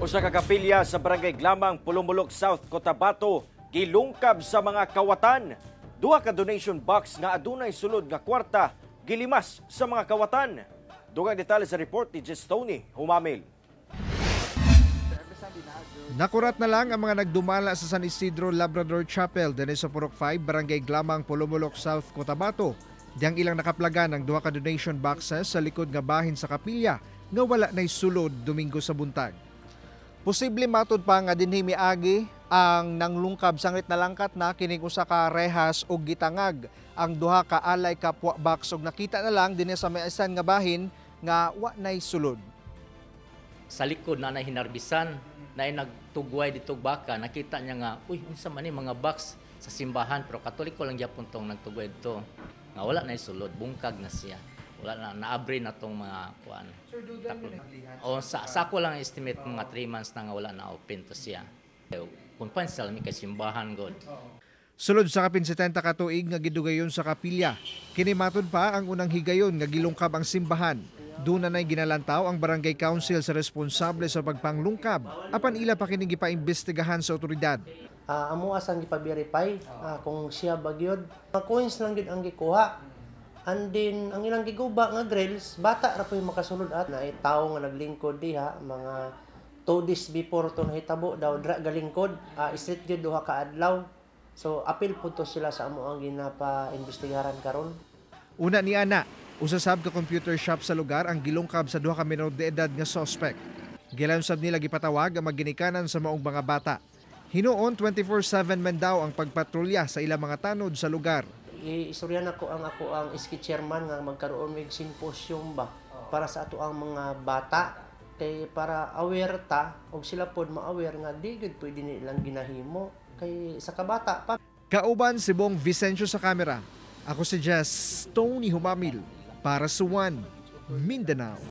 Usa ka kapilya sa Barangay Glamang, Pulumulok South, Cotabato, gilungkab sa mga kawatan. Duha ka donation box nga adunay sulod nga kwarta gilimas sa mga kawatan. Dugang detalye sa report ni Jess Tony Humamil. Nakurat na lang ang mga nagdumala sa San Isidro Labrador Chapel din sa Purok 5, Barangay Glamang, Pulumulok South, Cotabato. Diyang ilang nakaplagan ang duha ka donation boxes sa likod nga bahin sa kapilya nga wala na'y sulod Domingo sa buntag. Posible matod pa nga dinhi miagi ang nanglungkab sanglit na langkat na kining usa ka rehas og gitangag ang duha ka alay kapwa box ug nakita na lang dinhi sa maisan nga bahin nga wa nay sulod. Sa likod na hinarbisan na nagtugway ditog baka, nakita niya nga uy unsa man ni mga box sa simbahan, pero katoliko lang gyapon tong nagtugway dito nga wala nay sulod, bungkag na siya. Wala na, naabri na itong mga kuan. Sir, dudan yun naglihan? O, sa ko lang estimate mga 3 months na nga wala na open to siya. Kung pansal, may kasimbahan god. Sulod sa kapin 70 ka tuig nga gidugayon sa kapilya, kinimatod pa ang unang higayon nga gilungkab ang simbahan. Doon na ginalantaw ang Barangay Council sa responsable sa pagpanglungkab. Apan ila pa kining gipaimbestigahan sa otoridad. Amo asang gipa-verify kung siya bagyod. Coins lang gid ang gikuha. And then, ang ilang giguba nga grills, bata ra po yung makasulod at na tao nga naglingkod diha, mga 2 days before to nahitabo daw, dra galingkod, street jud duha ka adlaw. So, apil po to sila sa amo ang ginapa-investigaran karon. Una ni Ana, usasab ka computer shop sa lugar ang gilungkab sa duha ka menor de edad nga suspect. Gilansab nila gipatawag ang maginikanan sa maong mga bata. Hinuon 24/7 man daw ang pagpatrolya sa ilang mga tanod sa lugar. Istoryan ako ang iski chairman nga magkaroon mig symposium ba para sa ato ang mga bata kay para aware ta og sila pod ma-aware nga di gud pwede nilang ginahimo kay sa kabata pa. Kauban si Bong Vicencio sa kamera. Ako si Jess Tony Humamil para sa One Mindanao.